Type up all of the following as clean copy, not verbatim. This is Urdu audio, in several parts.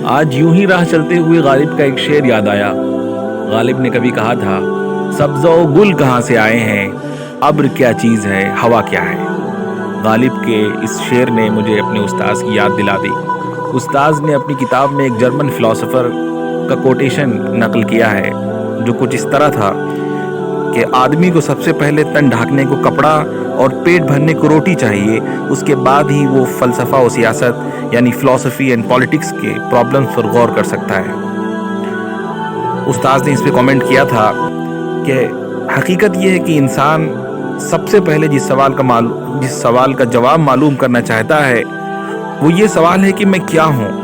آج یوں ہی راہ چلتے ہوئے غالب کا ایک شعر یاد آیا۔ غالب نے کبھی کہا تھا، سبزہ و گل کہاں سے آئے ہیں، ابر کیا چیز ہے، ہوا کیا ہے۔ غالب کے اس شعر نے مجھے اپنے استاذ کی یاد دلا دی۔ استاذ نے اپنی کتاب میں ایک جرمن فلاسفر کا کوٹیشن نقل کیا ہے، جو کچھ اس طرح تھا کہ آدمی کو سب سے پہلے تن ڈھانکنے کو کپڑا اور پیٹ بھرنے کو روٹی چاہیے، اس کے بعد ہی وہ فلسفہ و سیاست یعنی فلسفی اینڈ پالیٹکس کے پرابلمز پر غور کر سکتا ہے۔ استاذ نے اس پہ کامنٹ کیا تھا کہ حقیقت یہ ہے کہ انسان سب سے پہلے جس سوال کا جواب معلوم کرنا چاہتا ہے وہ یہ سوال ہے کہ میں کیا ہوں،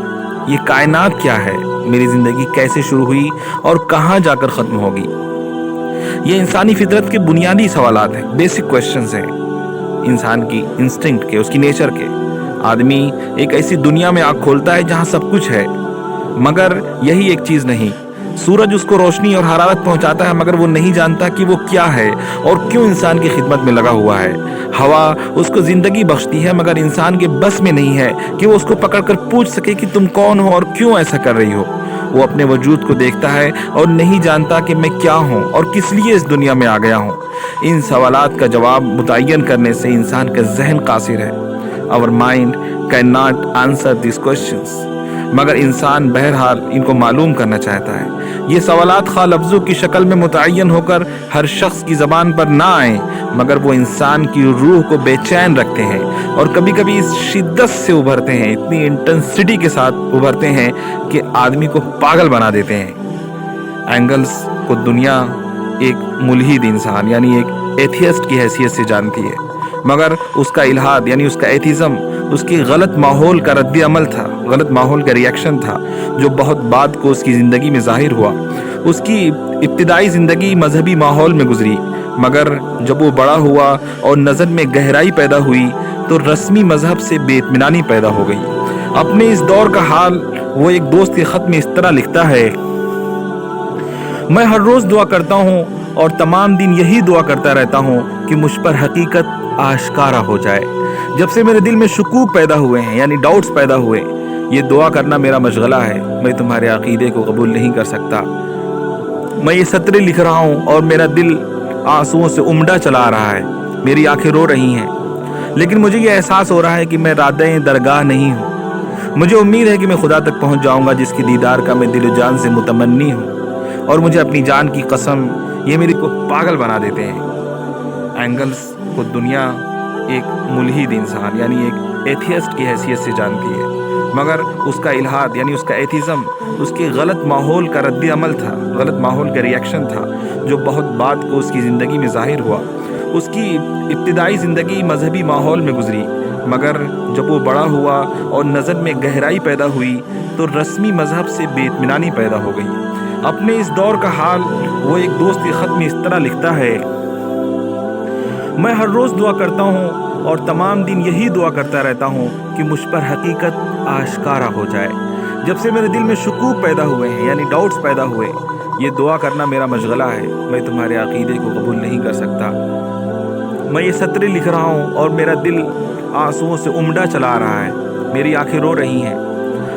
یہ کائنات کیا ہے، میری زندگی کیسے شروع ہوئی اور کہاں جا کر ختم ہوگی۔ یہ انسانی فطرت کے بنیادی سوالات ہیں، بیسک کویسچنز ہیں، انسان کی انسٹنکٹ کے، اس کی نیچر کے۔ آدمی ایک ایسی دنیا میں آنکھ کھولتا ہے جہاں سب کچھ ہے، مگر یہی ایک چیز نہیں۔ سورج اس کو روشنی اور حرارت پہنچاتا ہے، مگر وہ نہیں جانتا کہ وہ کیا ہے اور کیوں انسان کی خدمت میں لگا ہوا ہے۔ ہوا اس کو زندگی بخشتی ہے، مگر انسان کے بس میں نہیں ہے کہ وہ اس کو پکڑ کر پوچھ سکے کہ تم کون ہو اور کیوں ایسا کر رہی ہو۔ وہ اپنے وجود کو دیکھتا ہے اور نہیں جانتا کہ میں کیا ہوں اور کس لیے اس دنیا میں آ گیا ہوں۔ ان سوالات کا جواب متعین کرنے سے انسان کا ذہن قاصر ہے۔ Our mind cannot answer these questions، مگر انسان بہرحال ان کو معلوم کرنا چاہتا ہے۔ یہ سوالات خواہ لفظوں کی شکل میں متعین ہو کر ہر شخص کی زبان پر نہ آئیں، مگر وہ انسان کی روح کو بے چین رکھتے ہیں اور کبھی کبھی اس شدت سے ابھرتے ہیں، اتنی انٹینسٹی کے ساتھ ابھرتے ہیں کہ آدمی کو پاگل بنا دیتے ہیں۔ اینگلز کو دنیا ایک ملحد انسان یعنی ایک ایتھیسٹ کی حیثیت سے جانتی ہے، مگر اس کا الحاد یعنی اس کا ایتھیزم اس کی غلط ماحول کا رد عمل تھا، غلط ماحول کا ریئیکشن تھا، جو بہت بعد کو اس کی زندگی میں ظاہر ہوا۔ اس کی ابتدائی زندگی مذہبی ماحول میں گزری، مگر جب وہ بڑا ہوا اور نظر میں گہرائی پیدا ہوئی تو رسمی مذہب سے بے اطمینانی پیدا ہو گئی۔ اپنے اس دور کا حال وہ ایک دوست کے خط میں اس طرح لکھتا ہے، میں ہر روز دعا کرتا ہوں اور تمام دن یہی دعا کرتا رہتا ہوں کہ مجھ پر حقیقت آشکارا ہو جائے۔ جب سے میرے دل میں شکوک پیدا ہوئے ہیں یعنی ڈاؤٹس پیدا ہوئے، یہ دعا کرنا میرا مشغلہ ہے۔ میں تمہارے عقیدے کو قبول نہیں کر سکتا۔ میں یہ سطریں لکھ رہا ہوں اور میرا دل آنسوؤں سے امڈا چلا رہا ہے، میری آنکھیں رو رہی ہیں، لیکن مجھے یہ احساس ہو رہا ہے کہ میں رادۂ درگاہ نہیں ہوں۔ مجھے امید ہے کہ میں خدا تک پہنچ جاؤں گا جس کی دیدار کا میں دل و جان سے متمنی ہوں، اور مجھے اپنی جان کی قسم یہ میری کو پاگل بنا دیتے ہیں۔ اینگلز کو دنیا ایک ملحد انسان یعنی ایک ایتھیسٹ کی حیثیت سے جانتی ہے، مگر اس کا الحاد یعنی اس کا ایتھیزم اس کی غلط ماحول کا رد عمل تھا، غلط ماحول کا ریئیکشن تھا، جو بہت بعد کو اس کی زندگی میں ظاہر ہوا۔ اس کی ابتدائی زندگی مذہبی ماحول میں گزری، مگر جب وہ بڑا ہوا اور نظر میں گہرائی پیدا ہوئی تو رسمی مذہب سے بے اطمینانی پیدا ہو گئی۔ اپنے اس دور کا حال وہ ایک دوست کے خط میں اس طرح لکھتا ہے، میں ہر روز دعا کرتا ہوں اور تمام دن یہی دعا کرتا رہتا ہوں کہ مجھ پر حقیقت آشکارا ہو جائے۔ جب سے میرے دل میں شکوک پیدا ہوئے ہیں یعنی ڈاؤٹس پیدا ہوئے، یہ دعا کرنا میرا مشغلہ ہے۔ میں تمہارے عقیدے کو قبول نہیں کر سکتا۔ میں یہ سطریں لکھ رہا ہوں اور میرا دل آنسوؤں سے امڈا چلا رہا ہے، میری آنکھیں رو رہی ہیں،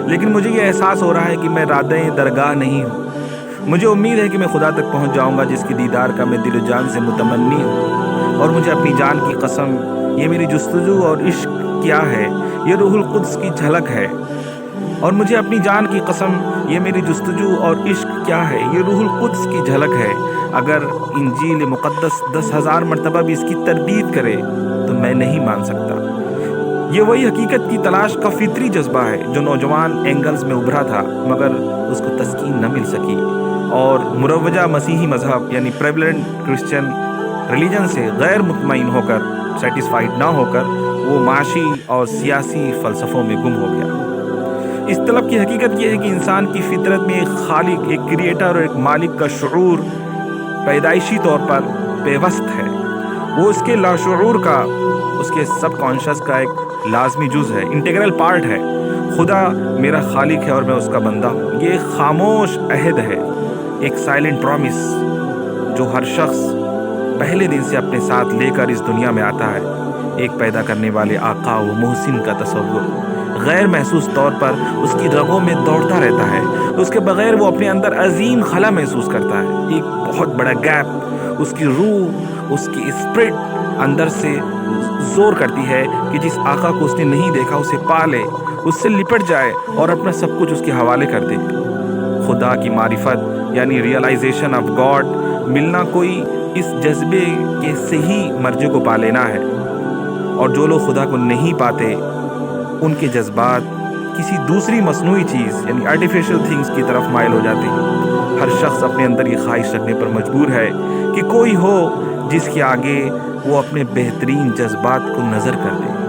لیکن مجھے یہ احساس ہو رہا ہے کہ میں رادۂ درگاہ نہیں ہوں۔ مجھے امید ہے کہ میں خدا تک پہنچ جاؤں گا جس کی دیدار کا میں دل و جان سے متمنی ہوں، اور مجھے اپنی جان کی قسم یہ میری جستجو اور عشق کیا ہے، یہ روح القدس کی جھلک ہے، اور مجھے اپنی جان کی قسم یہ میری جستجو اور عشق کیا ہے، یہ روح القدس کی جھلک ہے۔ اگر انجیل مقدس 10,000 مرتبہ بھی اس کی تردید کرے تو میں نہیں مان سکتا۔ یہ وہی حقیقت کی تلاش کا فطری جذبہ ہے جو نوجوان اینگلز میں ابھرا تھا، مگر اس کو تسکین نہ مل سکی، اور مروجہ مسیحی مذہب یعنی پریویلنٹ کرسچن ریلیجن سے غیر مطمئن ہو کر، سیٹسفائیڈ نہ ہو کر، وہ معاشی اور سیاسی فلسفوں میں گم ہو گیا۔ اس طلب کی حقیقت یہ ہے کہ انسان کی فطرت میں ایک خالق، ایک کریٹر اور ایک مالک کا شعور پیدائشی طور پر پیوست ہے۔ وہ اس کے لاشعور کا، اس کے سب کانشس کا ایک لازمی جز ہے، انٹیگرل پارٹ ہے۔ خدا میرا خالق ہے اور میں اس کا بندہ ہوں۔ یہ ایک خاموش عہد ہے، ایک سائلنٹ پرومس جو ہر شخص پہلے دن سے اپنے ساتھ لے کر اس دنیا میں آتا ہے۔ ایک پیدا کرنے والے آقا و محسن کا تصور، غیر محسوس طور پر اس کی رگوں میں دوڑتا رہتا ہے، اس کے بغیر وہ اپنے اندر عظیم خلا محسوس کرتا ہے، ایک بہت بڑا گیپ۔ اس کی روح، اس کی اسپرٹ اندر سے زور کرتی ہے کہ جس آقا کو اس نے نہیں دیکھا اسے پا لے، اس سے لپٹ جائے اور اپنا سب کچھ اس کے حوالے کر دے۔ خدا کی معرفت یعنی ریئلائزیشن آف گاڈ ملنا کوئی اس جذبے کے صحیح مرجع کو پا لینا ہے، اور جو لوگ خدا کو نہیں پاتے ان کے جذبات کسی دوسری مصنوعی چیز یعنی آرٹیفیشل تھنگز کی طرف مائل ہو جاتے ہیں۔ ہر شخص اپنے اندر یہ خواہش رکھنے پر مجبور ہے کہ کوئی ہو جس کے آگے وہ اپنے بہترین جذبات کو نظر کر دے۔